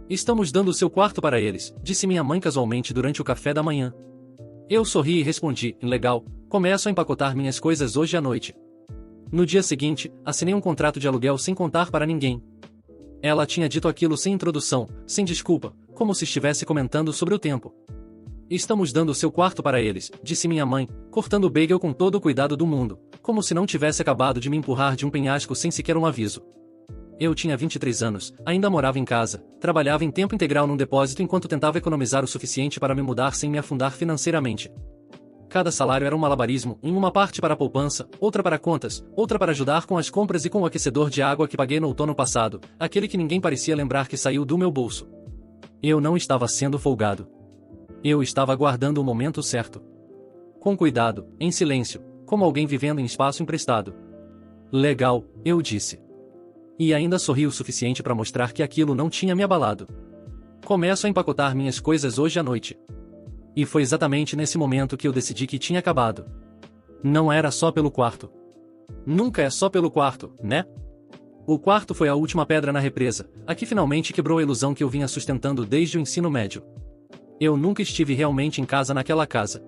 Estamos dando o seu quarto para eles, disse minha mãe casualmente durante o café da manhã. Eu sorri e respondi, legal, começo a empacotar minhas coisas hoje à noite. No dia seguinte, assinei um contrato de aluguel sem contar para ninguém. Ela tinha dito aquilo sem introdução, sem desculpa, como se estivesse comentando sobre o tempo. Estamos dando o seu quarto para eles, disse minha mãe, cortando o bagel com todo o cuidado do mundo, como se não tivesse acabado de me empurrar de um penhasco sem sequer um aviso. Eu tinha 23 anos, ainda morava em casa, trabalhava em tempo integral num depósito enquanto tentava economizar o suficiente para me mudar sem me afundar financeiramente. Cada salário era um malabarismo, em uma parte para a poupança, outra para contas, outra para ajudar com as compras e com o aquecedor de água que paguei no outono passado, aquele que ninguém parecia lembrar que saiu do meu bolso. Eu não estava sendo folgado. Eu estava aguardando o momento certo. Com cuidado, em silêncio, como alguém vivendo em espaço emprestado. Legal, eu disse. E ainda sorri o suficiente para mostrar que aquilo não tinha me abalado. Começo a empacotar minhas coisas hoje à noite. E foi exatamente nesse momento que eu decidi que tinha acabado. Não era só pelo quarto. Nunca é só pelo quarto, né? O quarto foi a última pedra na represa, a que finalmente quebrou a ilusão que eu vinha sustentando desde o ensino médio. Eu nunca estive realmente em casa naquela casa.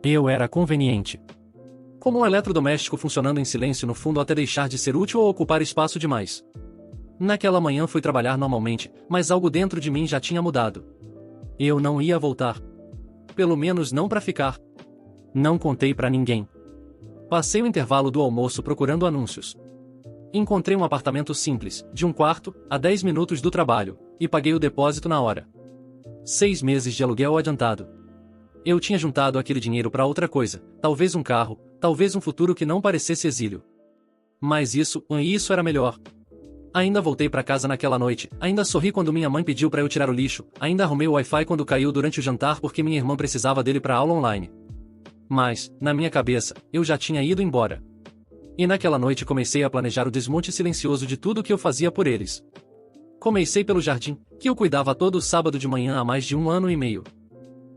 Eu era conveniente. Como um eletrodoméstico funcionando em silêncio no fundo até deixar de ser útil ou ocupar espaço demais. Naquela manhã fui trabalhar normalmente, mas algo dentro de mim já tinha mudado. Eu não ia voltar. Pelo menos não para ficar. Não contei para ninguém. Passei o intervalo do almoço procurando anúncios. Encontrei um apartamento simples, de um quarto, a 10 minutos do trabalho, e paguei o depósito na hora. 6 meses de aluguel adiantado. Eu tinha juntado aquele dinheiro para outra coisa, talvez um carro, talvez um futuro que não parecesse exílio. Mas isso era melhor. Ainda voltei para casa naquela noite, ainda sorri quando minha mãe pediu para eu tirar o lixo, ainda arrumei o Wi-Fi quando caiu durante o jantar porque minha irmã precisava dele para aula online. Mas, na minha cabeça, eu já tinha ido embora. E naquela noite comecei a planejar o desmonte silencioso de tudo que eu fazia por eles. Comecei pelo jardim, que eu cuidava todo sábado de manhã há mais de 1 ano e meio.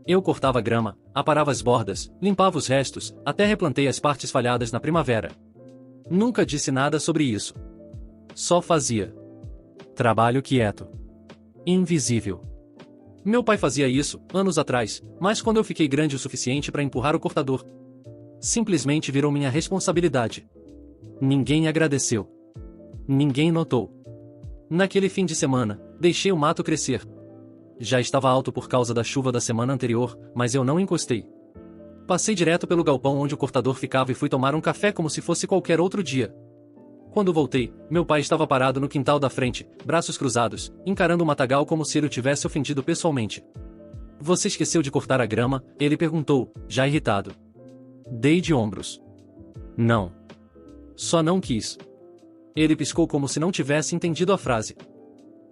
Eu cortava grama, aparava as bordas, limpava os restos, até replantei as partes falhadas na primavera. Nunca disse nada sobre isso. Só fazia. Trabalho quieto. Invisível. Meu pai fazia isso, anos atrás, mas quando eu fiquei grande o suficiente para empurrar o cortador. Simplesmente virou minha responsabilidade. Ninguém agradeceu. Ninguém notou. Naquele fim de semana, deixei o mato crescer. Já estava alto por causa da chuva da semana anterior, mas eu não encostei. Passei direto pelo galpão onde o cortador ficava e fui tomar um café como se fosse qualquer outro dia. Quando voltei, meu pai estava parado no quintal da frente, braços cruzados, encarando o matagal como se ele o tivesse ofendido pessoalmente. Você esqueceu de cortar a grama? Ele perguntou, já irritado. Dei de ombros. Não. Só não quis. Ele piscou como se não tivesse entendido a frase.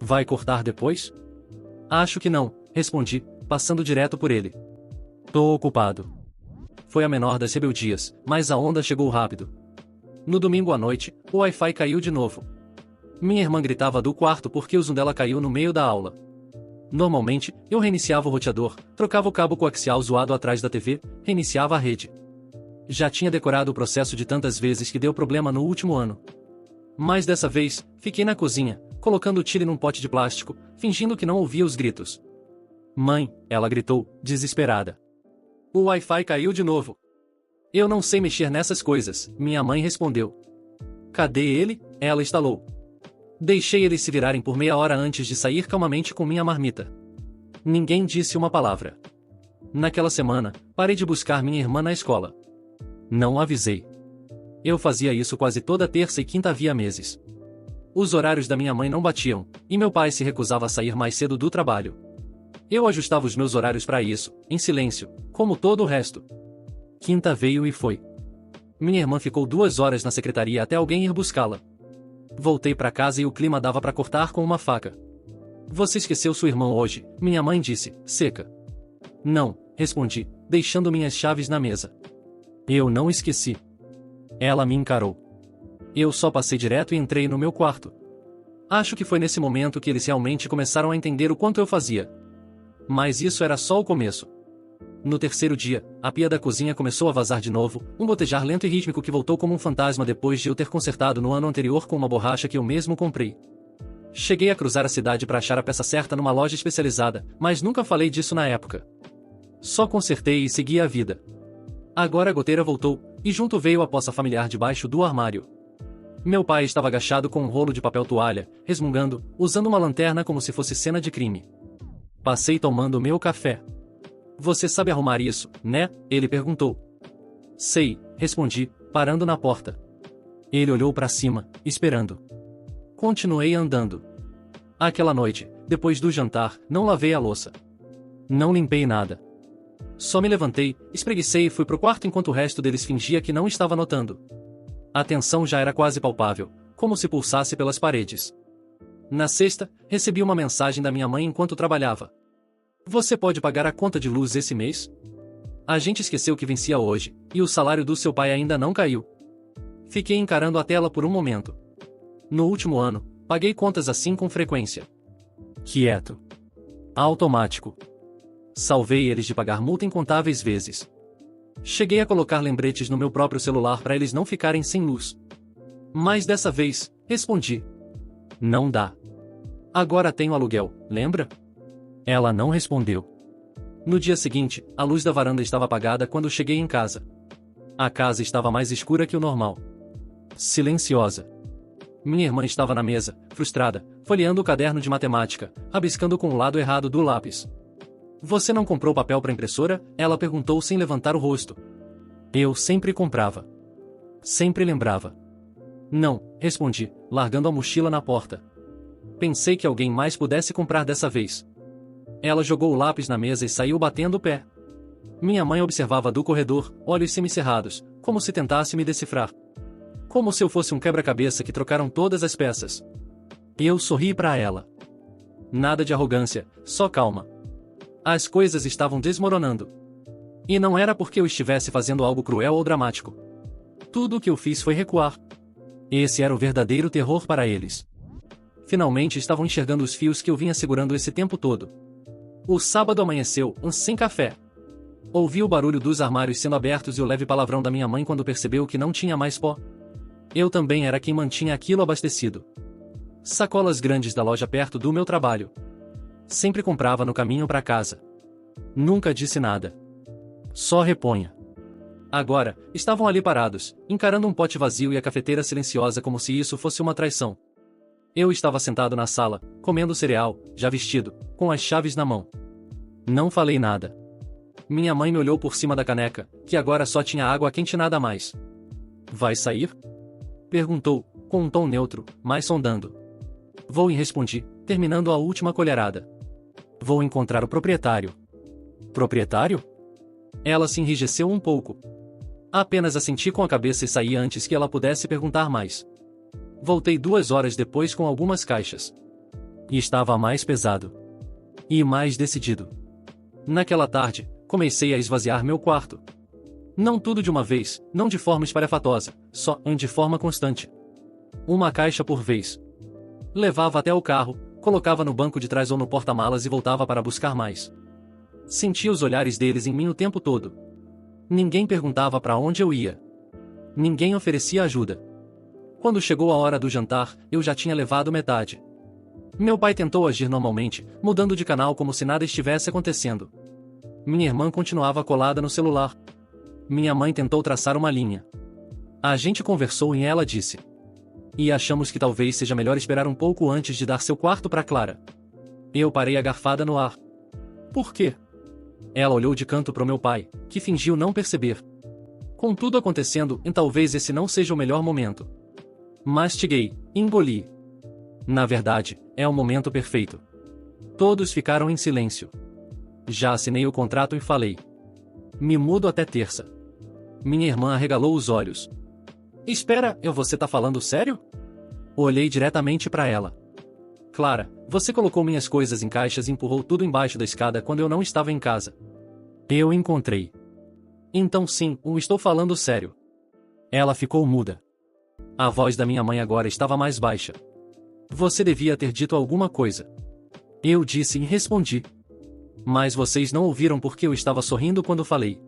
Vai cortar depois? Acho que não, respondi, passando direto por ele. Tô ocupado. Foi a menor das rebeldias, mas a onda chegou rápido. No domingo à noite, o Wi-Fi caiu de novo. Minha irmã gritava do quarto porque o zoom dela caiu no meio da aula. Normalmente, eu reiniciava o roteador, trocava o cabo coaxial zoado atrás da TV, reiniciava a rede. Já tinha decorado o processo de tantas vezes que deu problema no último ano. Mas dessa vez, fiquei na cozinha, colocando o chile num pote de plástico, fingindo que não ouvia os gritos. Mãe, ela gritou, desesperada. O Wi-Fi caiu de novo. Eu não sei mexer nessas coisas, minha mãe respondeu. Cadê ele? Ela estalou. Deixei eles se virarem por meia hora antes de sair calmamente com minha marmita. Ninguém disse uma palavra. Naquela semana, parei de buscar minha irmã na escola. Não avisei. Eu fazia isso quase toda terça e quinta havia meses. Os horários da minha mãe não batiam, e meu pai se recusava a sair mais cedo do trabalho. Eu ajustava os meus horários para isso, em silêncio, como todo o resto. Quinta veio e foi. Minha irmã ficou 2 horas na secretaria até alguém ir buscá-la. Voltei para casa e o clima dava para cortar com uma faca. Você esqueceu sua irmã hoje, minha mãe disse, seca. Não, respondi, deixando minhas chaves na mesa. Eu não esqueci. Ela me encarou. Eu só passei direto e entrei no meu quarto. Acho que foi nesse momento que eles realmente começaram a entender o quanto eu fazia. Mas isso era só o começo. No terceiro dia, a pia da cozinha começou a vazar de novo, um gotejar lento e rítmico que voltou como um fantasma depois de eu ter consertado no ano anterior com uma borracha que eu mesmo comprei. Cheguei a cruzar a cidade para achar a peça certa numa loja especializada, mas nunca falei disso na época. Só consertei e segui a vida. Agora a goteira voltou, e junto veio a poça familiar debaixo do armário. Meu pai estava agachado com um rolo de papel toalha, resmungando, usando uma lanterna como se fosse cena de crime. Passei tomando meu café. Você sabe arrumar isso, né? Ele perguntou. Sei, respondi, parando na porta. Ele olhou para cima, esperando. Continuei andando. Aquela noite, depois do jantar, não lavei a louça. Não limpei nada. Só me levantei, espreguicei e fui pro quarto enquanto o resto deles fingia que não estava notando. A tensão já era quase palpável, como se pulsasse pelas paredes. Na sexta, recebi uma mensagem da minha mãe enquanto trabalhava. Você pode pagar a conta de luz esse mês? A gente esqueceu que vencia hoje, e o salário do seu pai ainda não caiu. Fiquei encarando a tela por um momento. No último ano, paguei contas assim com frequência. Quieto. Automático. Salvei eles de pagar multa incontáveis vezes. Cheguei a colocar lembretes no meu próprio celular para eles não ficarem sem luz. Mas dessa vez, respondi. Não dá. Agora tenho aluguel, lembra? Ela não respondeu. No dia seguinte, a luz da varanda estava apagada quando cheguei em casa. A casa estava mais escura que o normal. Silenciosa. Minha irmã estava na mesa, frustrada, folheando o caderno de matemática, rabiscando com o lado errado do lápis. Você não comprou papel para impressora? Ela perguntou sem levantar o rosto. Eu sempre comprava. Sempre lembrava. Não, respondi, largando a mochila na porta. Pensei que alguém mais pudesse comprar dessa vez. Ela jogou o lápis na mesa e saiu batendo o pé. Minha mãe observava do corredor, olhos semicerrados, como se tentasse me decifrar. Como se eu fosse um quebra-cabeça que trocaram todas as peças. Eu sorri para ela. Nada de arrogância, só calma. As coisas estavam desmoronando. E não era porque eu estivesse fazendo algo cruel ou dramático. Tudo o que eu fiz foi recuar. Esse era o verdadeiro terror para eles. Finalmente estavam enxergando os fios que eu vinha segurando esse tempo todo. O sábado amanheceu, sem café. Ouvi o barulho dos armários sendo abertos e o leve palavrão da minha mãe quando percebeu que não tinha mais pó. Eu também era quem mantinha aquilo abastecido. Sacolas grandes da loja perto do meu trabalho. Sempre comprava no caminho para casa. Nunca disse nada. Só reponha. Agora, estavam ali parados, encarando um pote vazio e a cafeteira silenciosa como se isso fosse uma traição. Eu estava sentado na sala, comendo cereal, já vestido, com as chaves na mão. Não falei nada. Minha mãe me olhou por cima da caneca, que agora só tinha água quente e nada mais. Vai sair? Perguntou, com um tom neutro, mas sondando. Vou e respondi, terminando a última colherada. Vou encontrar o proprietário. Proprietário? Ela se enrijeceu um pouco. Apenas assenti com a cabeça e saí antes que ela pudesse perguntar mais. Voltei 2 horas depois com algumas caixas. E estava mais pesado. E mais decidido. Naquela tarde, comecei a esvaziar meu quarto. Não tudo de uma vez, não de forma espalhafatosa, só de forma constante. Uma caixa por vez. Levava até o carro, colocava no banco de trás ou no porta-malas e voltava para buscar mais. Sentia os olhares deles em mim o tempo todo. Ninguém perguntava para onde eu ia. Ninguém oferecia ajuda. Quando chegou a hora do jantar, eu já tinha levado metade. Meu pai tentou agir normalmente, mudando de canal como se nada estivesse acontecendo. Minha irmã continuava colada no celular. Minha mãe tentou traçar uma linha. A gente conversou e ela disse. E achamos que talvez seja melhor esperar um pouco antes de dar seu quarto para Clara. Eu parei a garfada no ar. Por quê? Ela olhou de canto para o meu pai, que fingiu não perceber. Com tudo acontecendo, talvez esse não seja o melhor momento. Mastiguei, engoli. Na verdade, é o momento perfeito. Todos ficaram em silêncio. Já assinei o contrato e falei. Me mudo até terça. Minha irmã arregalou os olhos. Espera, você tá falando sério? Olhei diretamente para ela. Clara, você colocou minhas coisas em caixas e empurrou tudo embaixo da escada quando eu não estava em casa. Eu encontrei. Então sim, estou falando sério. Ela ficou muda. A voz da minha mãe agora estava mais baixa. Você devia ter dito alguma coisa. Eu disse e respondi. Mas vocês não ouviram porque eu estava sorrindo quando falei.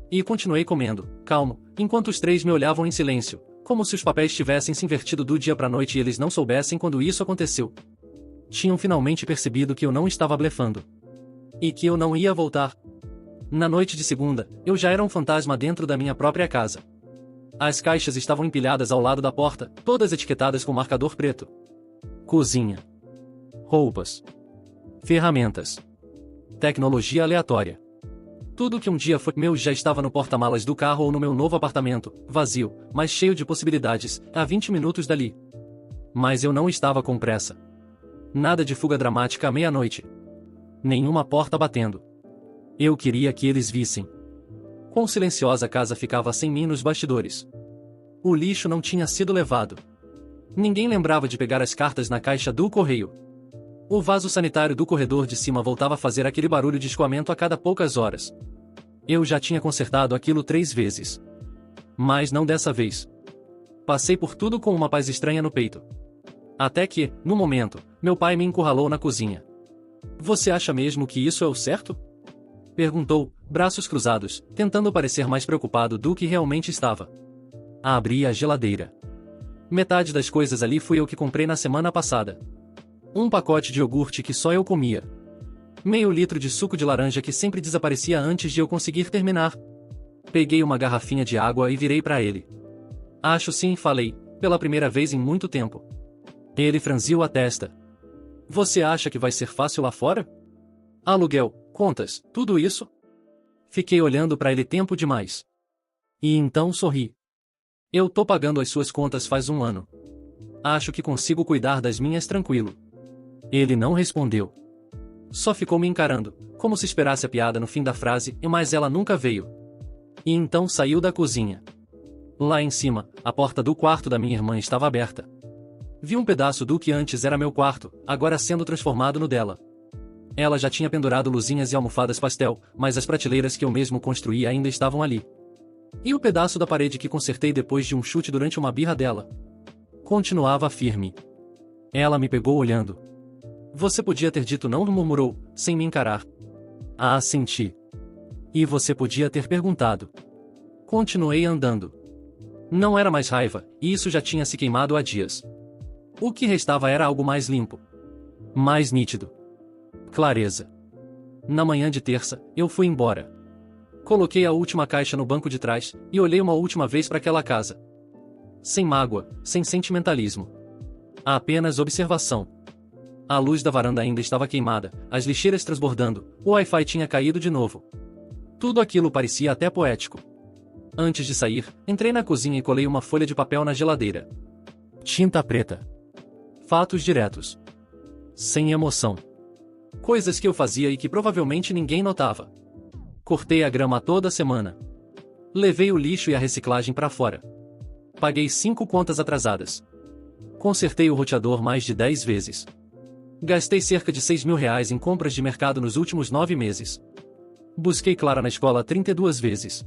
E continuei comendo, calmo, enquanto os 3 me olhavam em silêncio, como se os papéis tivessem se invertido do dia para a noite e eles não soubessem quando isso aconteceu. Tinham finalmente percebido que eu não estava blefando. E que eu não ia voltar. Na noite de segunda, eu já era um fantasma dentro da minha própria casa. As caixas estavam empilhadas ao lado da porta, todas etiquetadas com marcador preto. Cozinha. Roupas. Ferramentas. Tecnologia aleatória. Tudo que um dia foi meu já estava no porta-malas do carro ou no meu novo apartamento, vazio, mas cheio de possibilidades, a 20 minutos dali. Mas eu não estava com pressa. Nada de fuga dramática à meia-noite. Nenhuma porta batendo. Eu queria que eles vissem. Quão silenciosa a casa ficava sem mim nos bastidores. O lixo não tinha sido levado. Ninguém lembrava de pegar as cartas na caixa do correio. O vaso sanitário do corredor de cima voltava a fazer aquele barulho de escoamento a cada poucas horas. Eu já tinha consertado aquilo 3 vezes. Mas não dessa vez. Passei por tudo com uma paz estranha no peito. Até que, no momento, meu pai me encurralou na cozinha. "Você acha mesmo que isso é o certo?" perguntou, braços cruzados, tentando parecer mais preocupado do que realmente estava. Abri a geladeira. Metade das coisas ali fui eu que comprei na semana passada. Um pacote de iogurte que só eu comia. Meio litro de suco de laranja que sempre desaparecia antes de eu conseguir terminar. Peguei uma garrafinha de água e virei para ele. "Acho sim", falei, pela primeira vez em muito tempo. Ele franziu a testa. "Você acha que vai ser fácil lá fora? Aluguel, contas, tudo isso?" Fiquei olhando para ele tempo demais. E então sorri. "Eu tô pagando as suas contas faz 1 ano. Acho que consigo cuidar das minhas tranquilo." Ele não respondeu. Só ficou me encarando, como se esperasse a piada no fim da frase, mas ela nunca veio. E então saiu da cozinha. Lá em cima, a porta do quarto da minha irmã estava aberta. Vi um pedaço do que antes era meu quarto, agora sendo transformado no dela. Ela já tinha pendurado luzinhas e almofadas pastel, mas as prateleiras que eu mesmo construí ainda estavam ali. E o pedaço da parede que consertei depois de um chute durante uma birra dela continuava firme. Ela me pegou olhando. "Você podia ter dito não", murmurou, sem me encarar. "Ah, senti." "E você podia ter perguntado." Continuei andando. Não era mais raiva, e isso já tinha se queimado há dias. O que restava era algo mais limpo. Mais nítido. Clareza. Na manhã de terça, eu fui embora. Coloquei a última caixa no banco de trás, e olhei uma última vez para aquela casa. Sem mágoa, sem sentimentalismo. Apenas observação. A luz da varanda ainda estava queimada, as lixeiras transbordando, o Wi-Fi tinha caído de novo. Tudo aquilo parecia até poético. Antes de sair, entrei na cozinha e colei uma folha de papel na geladeira. Tinta preta. Fatos diretos. Sem emoção. Coisas que eu fazia e que provavelmente ninguém notava. Cortei a grama toda semana. Levei o lixo e a reciclagem para fora. Paguei 5 contas atrasadas. Consertei o roteador mais de 10 vezes. Gastei cerca de R$ 6.000 em compras de mercado nos últimos 9 meses. Busquei Clara na escola 32 vezes.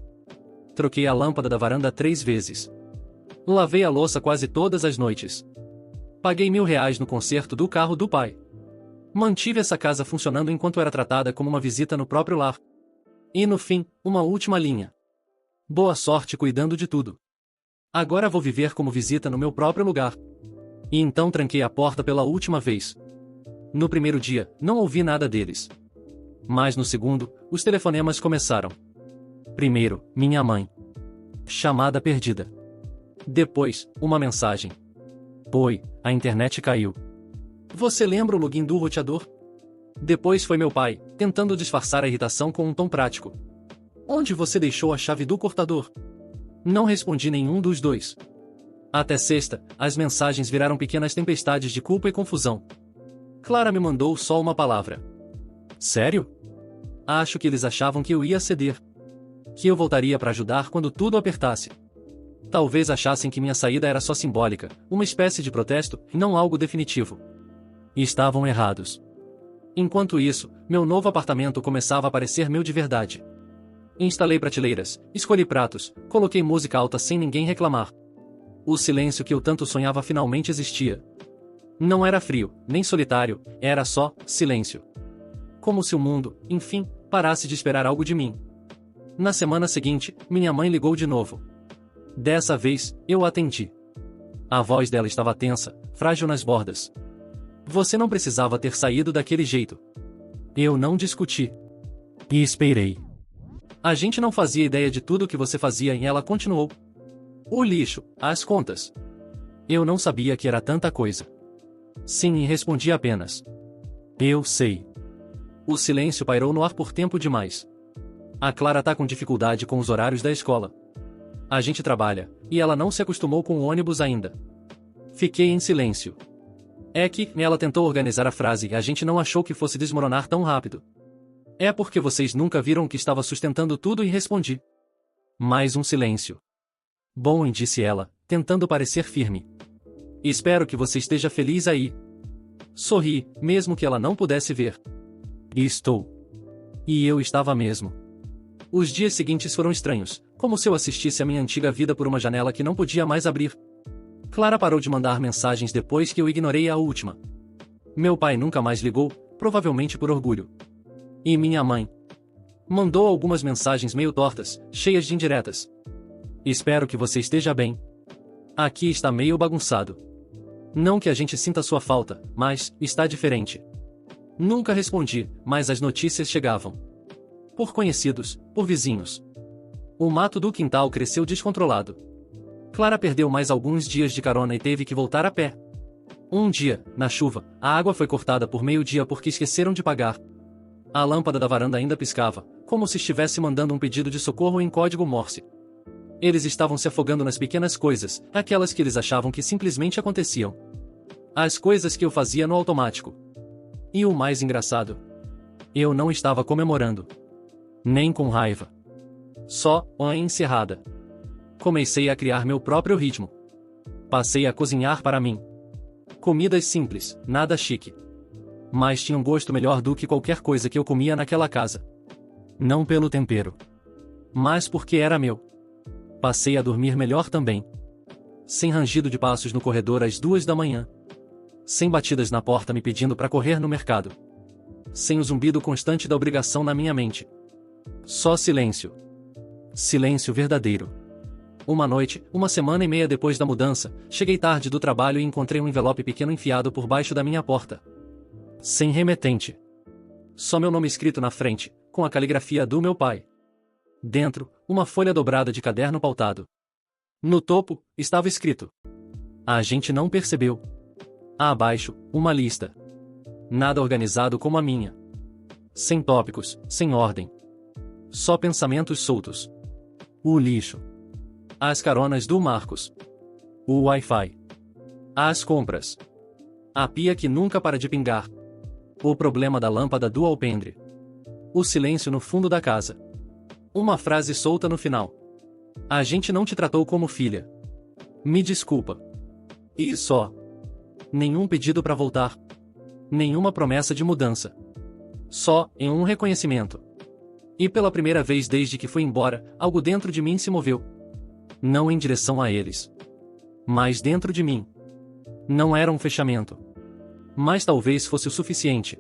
Troquei a lâmpada da varanda 3 vezes. Lavei a louça quase todas as noites. Paguei R$ 1.000 no conserto do carro do pai. Mantive essa casa funcionando enquanto era tratada como uma visita no próprio lar. E no fim, uma última linha. Boa sorte cuidando de tudo. Agora vou viver como visita no meu próprio lugar. E então tranquei a porta pela última vez. No primeiro dia, não ouvi nada deles. Mas no segundo, os telefonemas começaram. Primeiro, minha mãe. Chamada perdida. Depois, uma mensagem. Oi, a internet caiu. Você lembra o login do roteador? Depois foi meu pai, tentando disfarçar a irritação com um tom prático. Onde você deixou a chave do cortador? Não respondi nenhum dos dois. Até sexta, as mensagens viraram pequenas tempestades de culpa e confusão. Clara me mandou só uma palavra. Sério? Acho que eles achavam que eu ia ceder. Que eu voltaria para ajudar quando tudo apertasse. Talvez achassem que minha saída era só simbólica, uma espécie de protesto, e não algo definitivo. E estavam errados. Enquanto isso, meu novo apartamento começava a parecer meu de verdade. Instalei prateleiras, escolhi pratos, coloquei música alta sem ninguém reclamar. O silêncio que eu tanto sonhava finalmente existia. Não era frio, nem solitário, era só silêncio. Como se o mundo, enfim, parasse de esperar algo de mim. Na semana seguinte, minha mãe ligou de novo. Dessa vez, eu atendi. A voz dela estava tensa, frágil nas bordas. Você não precisava ter saído daquele jeito. Eu não discuti. E esperei. A gente não fazia ideia de tudo o que você fazia e ela continuou. O lixo, as contas. Eu não sabia que era tanta coisa. Sim, e respondi apenas. Eu sei. O silêncio pairou no ar por tempo demais. A Clara tá com dificuldade com os horários da escola. A gente trabalha, e ela não se acostumou com o ônibus ainda. Fiquei em silêncio. É que ela tentou organizar a frase e a gente não achou que fosse desmoronar tão rápido. É porque vocês nunca viram que estava sustentando tudo e respondi. Mais um silêncio. Bom, disse ela, tentando parecer firme. Espero que você esteja feliz aí. Sorri, mesmo que ela não pudesse ver. E estou. E eu estava mesmo. Os dias seguintes foram estranhos, como se eu assistisse a minha antiga vida por uma janela que não podia mais abrir. Clara parou de mandar mensagens depois que eu ignorei a última. Meu pai nunca mais ligou, provavelmente por orgulho. E minha mãe mandou algumas mensagens meio tortas, cheias de indiretas. Espero que você esteja bem. Aqui está meio bagunçado. Não que a gente sinta sua falta, mas está diferente. Nunca respondi, mas as notícias chegavam. Por conhecidos, por vizinhos. O mato do quintal cresceu descontrolado. Clara perdeu mais alguns dias de carona e teve que voltar a pé. Um dia, na chuva, a água foi cortada por meio-dia porque esqueceram de pagar. A lâmpada da varanda ainda piscava, como se estivesse mandando um pedido de socorro em código Morse. Eles estavam se afogando nas pequenas coisas, aquelas que eles achavam que simplesmente aconteciam. As coisas que eu fazia no automático. E o mais engraçado? Eu não estava comemorando. Nem com raiva. Só, encerrada. Comecei a criar meu próprio ritmo. Passei a cozinhar para mim. Comidas simples, nada chique. Mas tinha um gosto melhor do que qualquer coisa que eu comia naquela casa. Não pelo tempero. Mas porque era meu. Passei a dormir melhor também. Sem rangido de passos no corredor às 2 da manhã. Sem batidas na porta me pedindo para correr no mercado. Sem o zumbido constante da obrigação na minha mente. Só silêncio. Silêncio verdadeiro. Uma noite, 1,5 semanas depois da mudança, cheguei tarde do trabalho e encontrei um envelope pequeno enfiado por baixo da minha porta. Sem remetente. Só meu nome escrito na frente, com a caligrafia do meu pai. Dentro, uma folha dobrada de caderno pautado. No topo, estava escrito. A gente não percebeu. Abaixo, uma lista. Nada organizado como a minha. Sem tópicos, sem ordem. Só pensamentos soltos. O lixo. As caronas do Marcos. O Wi-Fi. As compras. A pia que nunca para de pingar. O problema da lâmpada do alpendre. O silêncio no fundo da casa. Uma frase solta no final. A gente não te tratou como filha. Me desculpa. E só. Nenhum pedido para voltar. Nenhuma promessa de mudança. Só, em um reconhecimento. E pela primeira vez desde que fui embora, algo dentro de mim se moveu. Não em direção a eles. Mas dentro de mim. Não era um fechamento. Mas talvez fosse o suficiente.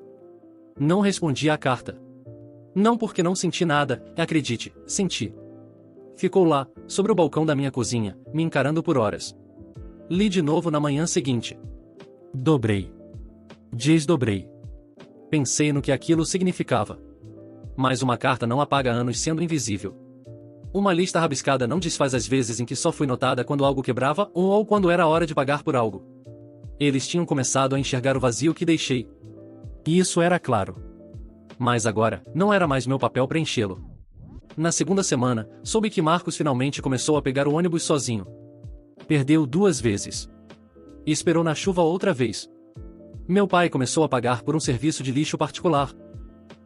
Não respondi à carta. Não porque não senti nada, acredite, senti. Ficou lá, sobre o balcão da minha cozinha, me encarando por horas. Li de novo na manhã seguinte. Dobrei. Desdobrei. Pensei no que aquilo significava. Mas uma carta não apaga anos sendo invisível. Uma lista rabiscada não desfaz as vezes em que só fui notada quando algo quebrava ou quando era hora de pagar por algo. Eles tinham começado a enxergar o vazio que deixei. E isso era claro. Mas agora, não era mais meu papel preenchê-lo. Na segunda semana, soube que Marcos finalmente começou a pegar o ônibus sozinho. Perdeu 2 vezes. E esperou na chuva outra vez. Meu pai começou a pagar por um serviço de lixo particular.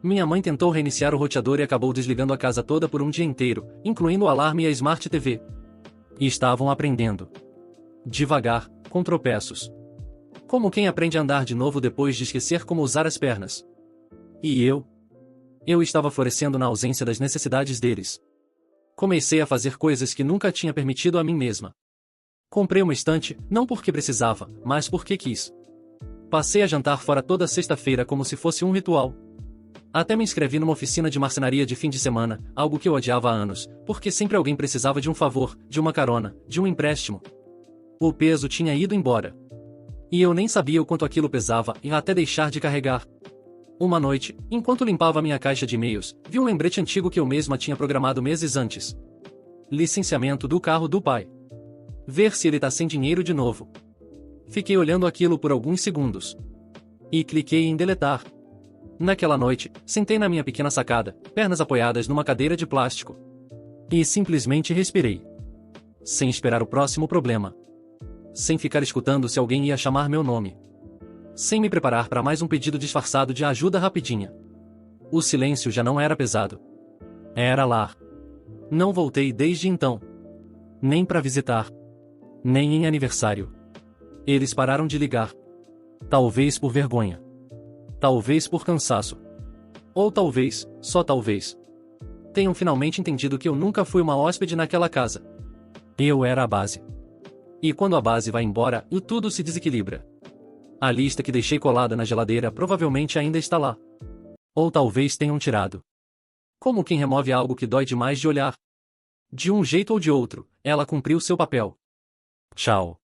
Minha mãe tentou reiniciar o roteador e acabou desligando a casa toda por um dia inteiro, incluindo o alarme e a Smart TV. E estavam aprendendo. Devagar, com tropeços. Como quem aprende a andar de novo depois de esquecer como usar as pernas. E eu? Eu estava florescendo na ausência das necessidades deles. Comecei a fazer coisas que nunca tinha permitido a mim mesma. Comprei uma estante, não porque precisava, mas porque quis. Passei a jantar fora toda sexta-feira como se fosse um ritual. Até me inscrevi numa oficina de marcenaria de fim de semana, algo que eu odiava há anos, porque sempre alguém precisava de um favor, de uma carona, de um empréstimo. O peso tinha ido embora. E eu nem sabia o quanto aquilo pesava e até deixar de carregar. Uma noite, enquanto limpava minha caixa de e-mails, vi um lembrete antigo que eu mesma tinha programado meses antes. Licenciamento do carro do pai. Ver se ele tá sem dinheiro de novo. Fiquei olhando aquilo por alguns segundos. E cliquei em deletar. Naquela noite, sentei na minha pequena sacada, pernas apoiadas numa cadeira de plástico. E simplesmente respirei. Sem esperar o próximo problema. Sem ficar escutando se alguém ia chamar meu nome. Sem me preparar para mais um pedido disfarçado de ajuda rapidinha. O silêncio já não era pesado. Era lar. Não voltei desde então. Nem para visitar. Nem em aniversário. Eles pararam de ligar. Talvez por vergonha. Talvez por cansaço. Ou talvez, só talvez, tenham finalmente entendido que eu nunca fui uma hóspede naquela casa. Eu era a base. E quando a base vai embora, tudo se desequilibra. A lista que deixei colada na geladeira provavelmente ainda está lá. Ou talvez tenham tirado. Como quem remove algo que dói demais de olhar. De um jeito ou de outro, ela cumpriu seu papel. Tchau.